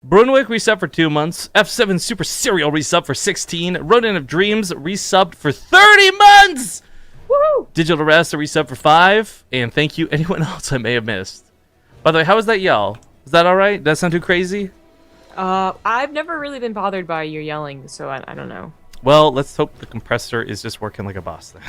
Brunwick resub for 2 months. F7 Super Serial resub for 16. Rodent of Dreams resubbed for 30 months! Woohoo! Digital Rest a resub for 5. And thank you anyone else I may have missed. By the way, how was that yell? Is that alright? Does that sound too crazy? I've never really been bothered by your yelling, so I don't know. Well, let's hope the compressor is just working like a boss then.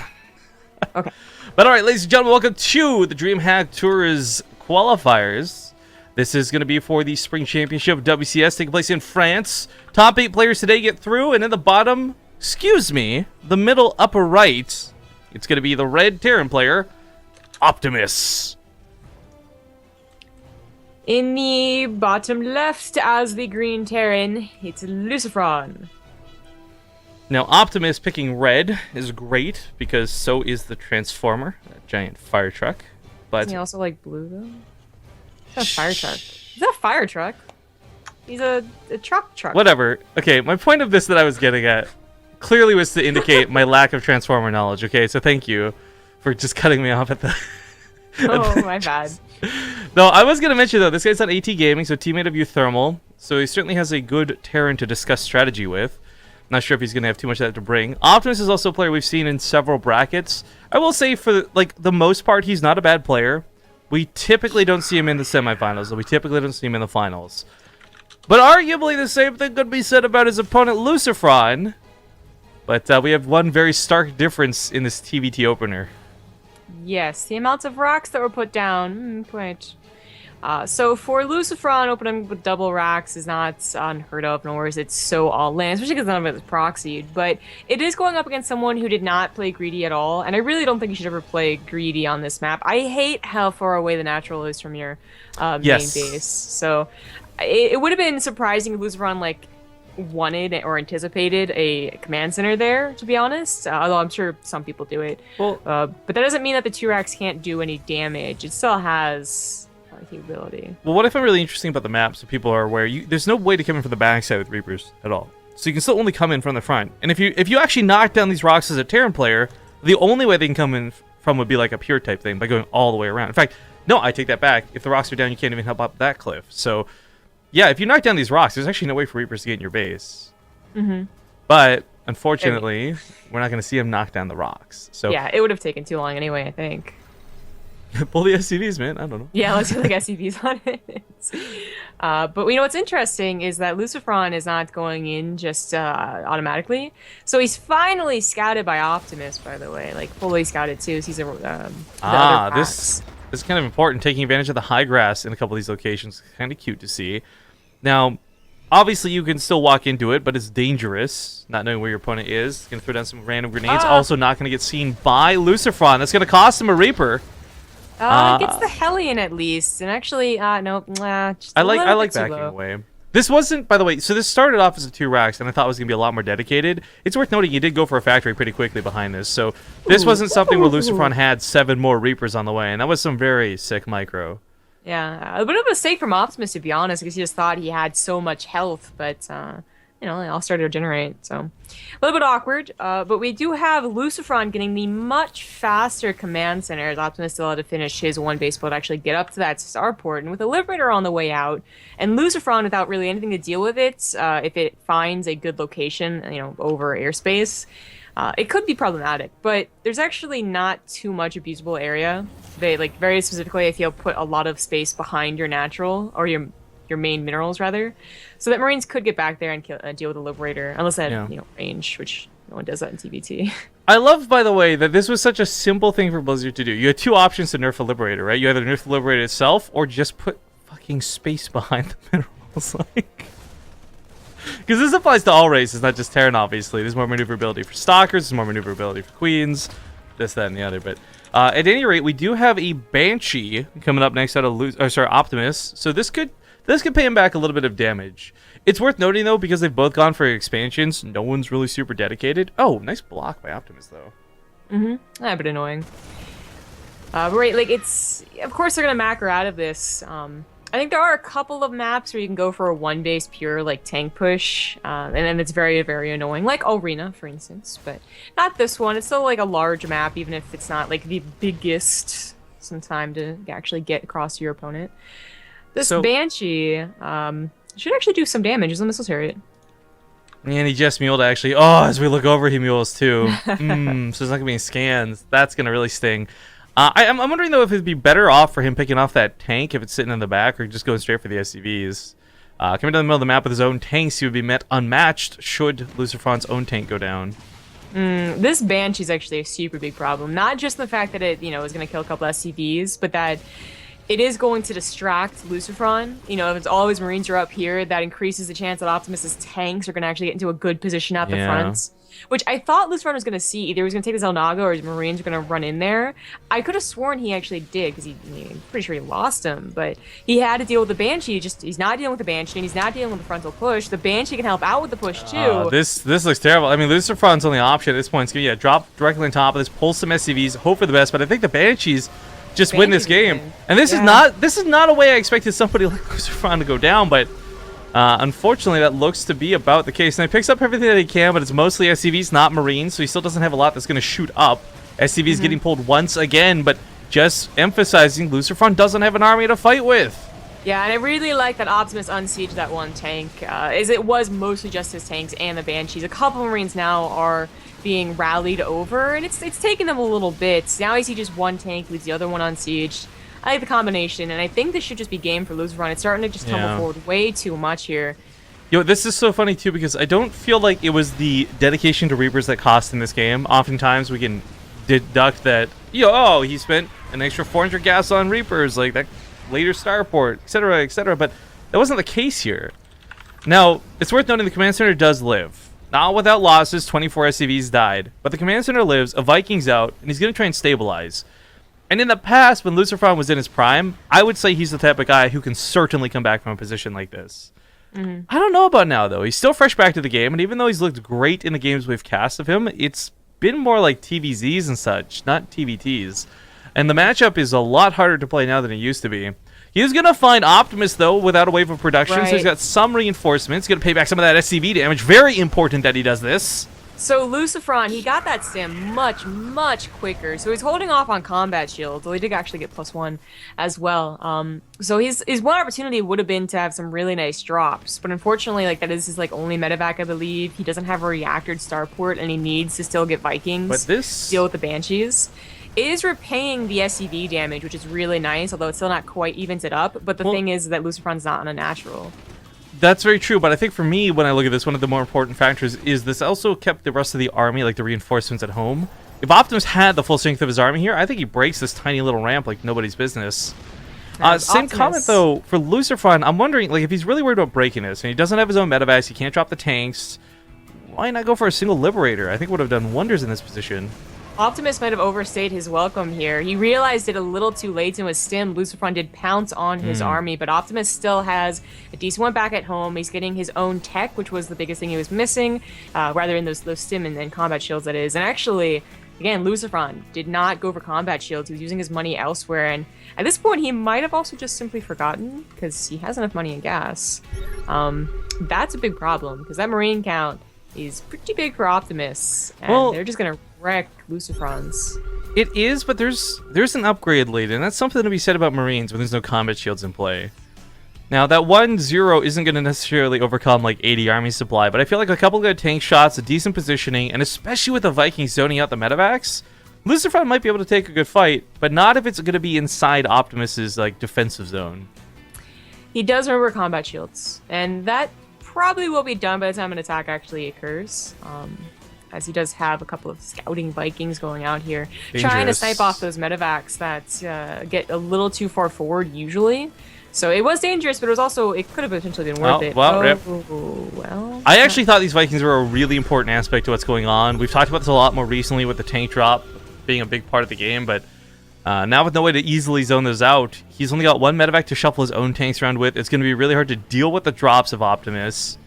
Okay. But alright, ladies and gentlemen, welcome to the DreamHack Tours qualifiers. This is going to be for the Spring Championship of WCS taking place in France. Top 8 players today get through, and in the bottom, excuse me, the middle upper right, it's going to be the red Terran player, Optimus. In the bottom left, as the green Terran, it's LucifroN. Now, Optimus picking red is great, because so is the Transformer, that giant fire truck. But Isn't he also like blue, though? He's a fire truck. He's not a fire truck. He's a truck. Whatever. Okay, my point of this that I was getting at clearly was to indicate my lack of Transformer knowledge, okay? So thank you for just cutting me off at the... Oh, my bad. No, I was going to mention, though, this guy's on AT Gaming, so teammate of Thermal. So he certainly has a good Terran to discuss strategy with. Not sure if he's going to have too much of that to bring. Optimus is also a player we've seen in several brackets. I will say, for the most part, he's not a bad player. We typically don't see him in the semifinals, and we typically don't see him in the finals. But arguably the same thing could be said about his opponent, LucifroN. But we have one very stark difference in this TvT opener. Yes, the amounts of rocks that were put down, quite. So for LucifroN, opening with double racks is not unheard of, nor is it so all-in, especially because none of it is proxied. But it is going up against someone who did not play greedy at all, and I really don't think you should ever play greedy on this map. I hate how far away the natural is from your main base. So it would have been surprising if LucifroN wanted or anticipated a command center there, to be honest, although I'm sure some people do it. Well, but that doesn't mean that the 2 racks can't do any damage. It still has capability. Well, what I find really interesting about the map, so people are aware, there's no way to come in from the backside with Reapers at all. So you can still only come in from the front. And if you actually knock down these rocks as a Terran player, the only way they can come in from would be like a pure type thing by going all the way around. In fact, no, I take that back. If the rocks are down, you can't even help up that cliff. So yeah, if you knock down these rocks, there's actually no way for Reapers to get in your base. Mm-hmm. But unfortunately, we're not going to see him knock down the rocks. So yeah, it would have taken too long anyway, I think. Pull the SCVs, man. I don't know. Yeah, let's do SCVs on it. But what's interesting is that LucifroN is not going in just automatically. So he's finally scouted by Optimus, by the way, fully scouted too. So he's this is kind of important, taking advantage of the high grass in a couple of these locations. Kind of cute to see. Now, obviously, you can still walk into it, but it's dangerous, not knowing where your opponent is. Going to throw down some random grenades. Also not going to get seen by LucifroN. That's going to cost him a Reaper. It gets the Hellion at least, and actually, no, just I like backing away. This wasn't, by the way, so this started off as a 2 racks, and I thought it was going to be a lot more dedicated. It's worth noting you did go for a factory pretty quickly behind this, so this wasn't something where LucifroN had 7 more Reapers on the way, and that was some very sick micro. Yeah, a bit of a mistake from Optimus, to be honest, because he just thought he had so much health, but they all started to regenerate, so a little bit awkward. But we do have LucifroN getting the much faster command center, as Optimus still had to finish his 1 base build to actually get up to that starport, and with a Liberator on the way out, and LucifroN without really anything to deal with it, if it finds a good location, over airspace, it could be problematic. But there's actually not too much abusable area. They very specifically, I feel, put a lot of space behind your natural or your main minerals rather, so that Marines could get back there and deal with the Liberator, unless they had range, which no one does that in TvT. I love, by the way, that this was such a simple thing for Blizzard to do. You had 2 options to nerf a Liberator, right? You either nerf the Liberator itself or just put fucking space behind the minerals, because this applies to all races, not just Terran. Obviously, there's more maneuverability for Stalkers, there's more maneuverability for Queens, this, that, and the other. But at any rate, we do have a Banshee coming up next out of Optimus, so this could pay him back a little bit of damage. It's worth noting, though, because they've both gone for expansions, no one's really super dedicated. Oh, nice block by Optimus, though. Mm-hmm. A bit annoying. But right, it's... Of course they're going to macro out of this. I think there are a couple of maps where you can go for a 1 base pure, tank push, and then it's very, very annoying. Like Arena, for instance, but not this one. It's still, a large map, even if it's not, the biggest some time to actually get across to your opponent. This Banshee, Should actually do some damage as a missile turret. And he just muled actually. Oh, as we look over, he mules too. So there's not gonna be any scans. That's gonna really sting. I'm wondering though if it'd be better off for him picking off that tank if it's sitting in the back, or just going straight for the SCVs. Coming down the middle of the map with his own tanks, he would be met unmatched should LucifroN's own tank go down. This Banshee's actually a super big problem. Not just the fact that it, is going to kill a couple SCVs, but that it is going to distract LucifroN. If it's all his Marines are up here, that increases the chance that Optimus's tanks are going to actually get into a good position at the front. Which I thought LucifroN was going to see. Either he was going to take the Zelnaga or his Marines were going to run in there. I could have sworn he actually did, because I'm pretty sure he lost him. But he had to deal with the Banshee. He's not dealing with the Banshee, and he's not dealing with the frontal push. The Banshee can help out with the push, too. This looks terrible. I mean, LucifroN's only option at this point is going to drop directly on top of this, pull some SCVs, hope for the best. But I think the Banshees just win this game. And this is not a way I expected somebody like LucifroN to go down, but unfortunately that looks to be about the case. And he picks up everything that he can, but it's mostly SCVs, not Marines, so he still doesn't have a lot that's going to shoot up. SCVs getting pulled once again, but just emphasizing LucifroN doesn't have an army to fight with. Yeah, and I really like that Optimus unsieged that one tank, as it was mostly just his tanks and the Banshees. A couple Marines now are being rallied over, and it's taking them a little bit. Now I see just one tank, leaves the other one unsieged. I like the combination, and I think this should just be game for LucifroN. It's starting to just tumble forward way too much here. This is so funny, too, because I don't feel like it was the dedication to Reapers that cost in this game. Oftentimes, we can deduct that, he spent an extra 400 gas on Reapers, like that later starport, etc., but that wasn't the case here. Now, it's worth noting the command center does live. Not without losses, 24 SCVs died, but the command center lives, a Viking's out, and he's going to try and stabilize. And in the past, when LucifroN was in his prime, I would say he's the type of guy who can certainly come back from a position like this. I don't know about now, though. He's still fresh back to the game, and even though he's looked great in the games we've cast of him, it's been more like TVZs and such, not TVTs. And the matchup is a lot harder to play now than it used to be. He's going to find Optimus, though, without a wave of production, so he's got some reinforcements. He's going to pay back some of that SCV damage. Very important that he does this. So LucifroN, he got that stim much, much quicker. So he's holding off on combat shields, though he did actually get +1 as well. So his one opportunity would have been to have some really nice drops. But unfortunately, that is his only medevac, I believe. He doesn't have a reactored starport, and he needs to still get Vikings to deal with the Banshees. It is repaying the SCV damage, which is really nice, although it's still not quite evens it up. But the thing is that LucifroN's not on a natural. That's very true, but I think for me, when I look at this, one of the more important factors is this also kept the rest of the army, like the reinforcements, at home. If Optimus had the full strength of his army here, I think he breaks this tiny little ramp like nobody's business. Same comment, though, for LucifroN. I'm wondering, if he's really worried about breaking this, and he doesn't have his own medevacs, he can't drop the tanks, why not go for a single Liberator? I think it would have done wonders in this position. Optimus might have overstayed his welcome here. He realized it a little too late in his stim. LucifroN did pounce on his army, but Optimus still has a decent one back at home. He's getting his own tech, which was the biggest thing he was missing, rather than those stim and combat shields, that is. And actually, again, LucifroN did not go for combat shields. He was using his money elsewhere, and at this point, he might have also just simply forgotten, because he has enough money in gas. That's a big problem, because that Marine count is pretty big for Optimus, and they're just going to wreck LucifroN's. It is, but there's an upgrade later, and that's something to be said about Marines when there's no combat shields in play. Now, that 1-0 isn't going to necessarily overcome 80 army supply, but I feel like a couple good tank shots, a decent positioning, and especially with the Vikings zoning out the medevacs, LucifroN might be able to take a good fight, but not if it's going to be inside Optimus's defensive zone. He does remember combat shields, and that probably will be done by the time an attack actually occurs. As he does have a couple of scouting Vikings going out here, trying to snipe off those medevacs that get a little too far forward usually. So it was dangerous, but it could have potentially been worth it. Well, I actually thought these Vikings were a really important aspect to what's going on. We've talked about this a lot more recently with the tank drop being a big part of the game, but now with no way to easily zone those out, he's only got one medevac to shuffle his own tanks around with. It's going to be really hard to deal with the drops of Optimus.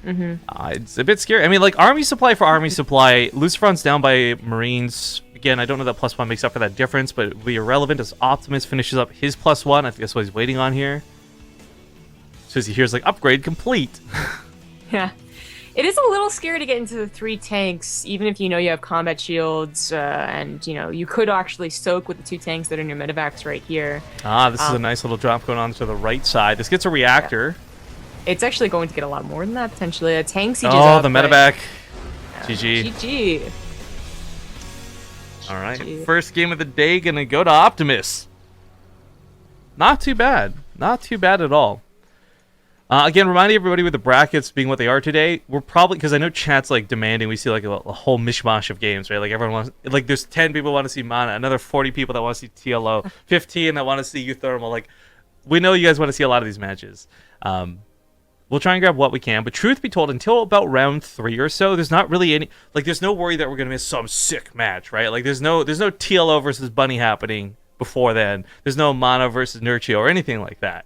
It's a bit scary. I mean, army supply for army supply, LucifroN's down by Marines. Again, I don't know that +1 makes up for that difference, but it will be irrelevant as Optimus finishes up his +1. I think that's what he's waiting on here. So as he hears, upgrade complete. Yeah. It is a little scary to get into the 3 tanks, even if you have combat shields, and, you could actually soak with the 2 tanks that are in your medevacs right here. This is a nice little drop going on to the right side. This gets a reactor. It's actually going to get a lot more than that, potentially. A tank siege is Oh, up, the but- medevac. Yeah. GG. GG. All right, GG. first game of the day gonna go to Optimus. Not too bad. Not too bad at all. Again, reminding everybody with the brackets being what they are today, we're probably, because I know chat's like demanding, we see like a whole mishmash of games, right? Like everyone wants, like there's 10 people want to see Mana, another 40 people that want to see TLO, 15 that want to see Euthermal. Like, we know you guys want to see a lot of these matches. We'll try and grab what we can, but truth be told, until about round 3 or so, there's not really any, like there's no worry that we're gonna miss some sick match, right? Like there's no TLO versus Bunny happening before then. There's no Mana versus Nurchio or anything like that.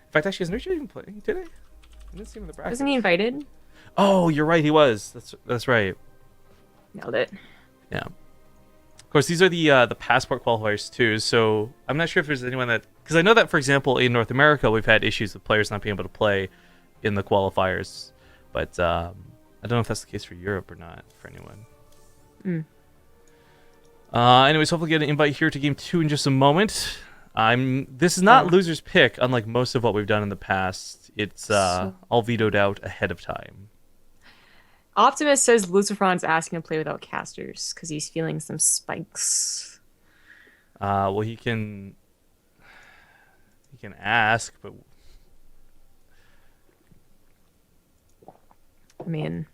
In fact, actually, is Nurchio even playing today? I didn't see him in the bracket. Wasn't he invited? Oh, you're right, he was. That's right. Nailed it. Yeah. Of course, these are the passport qualifiers too. So I'm not sure if there's anyone that, because I know that, for example, in North America, we've had issues with players not being able to play in the qualifiers, but I don't know if that's the case for Europe or not for anyone. Anyways, hopefully get an invite here to game 2 in just a moment. This is not loser's pick, unlike most of what we've done in the past. It's all vetoed out ahead of time. Optimus says LucifroN's asking to play without casters because he's feeling some spikes. Well, he can ask, but I mean,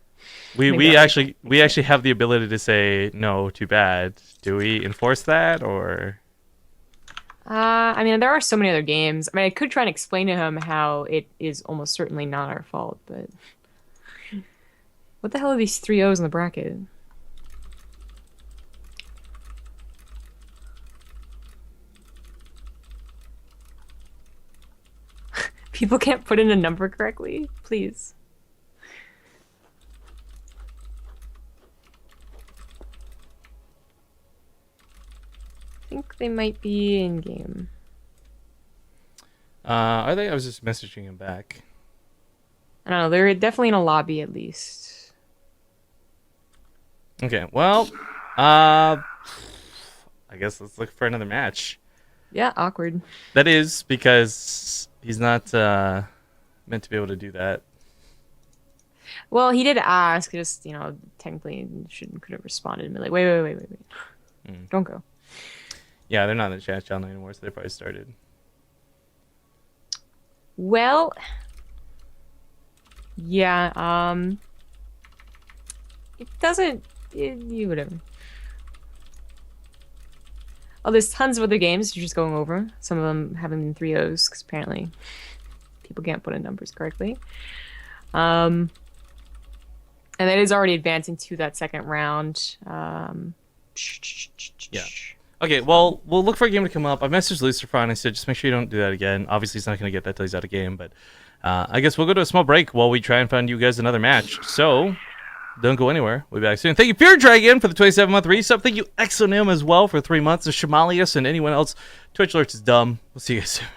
we actually have the ability to say no, too bad. Do we enforce that, or? I mean, there are so many other games. I mean, I could try and explain to him how it is almost certainly not our fault, but what the hell are these 3 O's in the bracket? People can't put in a number correctly? Please. I think they might be in game. Are they? I was just messaging him back. I don't know. They're definitely in a lobby at least. Okay, well, I guess let's look for another match. Yeah, awkward. That is because he's not meant to be able to do that. Well, he did ask. Just technically, could have responded and be like, wait. Don't go. Yeah, they're not in the chat channel anymore, so they probably started. Well, yeah. It doesn't. Whatever. Oh, there's tons of other games you're just going over. Some of them having 3 O's because apparently people can't put in numbers correctly. And that is already advancing to that second round. Yeah. Okay, well, we'll look for a game to come up. I messaged LucifroN. I said, just make sure you don't do that again. Obviously, he's not going to get that till he's out of game, but I guess we'll go to a small break while we try and find you guys another match. So, don't go anywhere. We'll be back soon. Thank you, Fear Dragon, for the 27-month resub. Thank you, Exonym, as well, for 3 months. And Shamalius and anyone else. Twitch Alerts is dumb. We'll see you guys soon.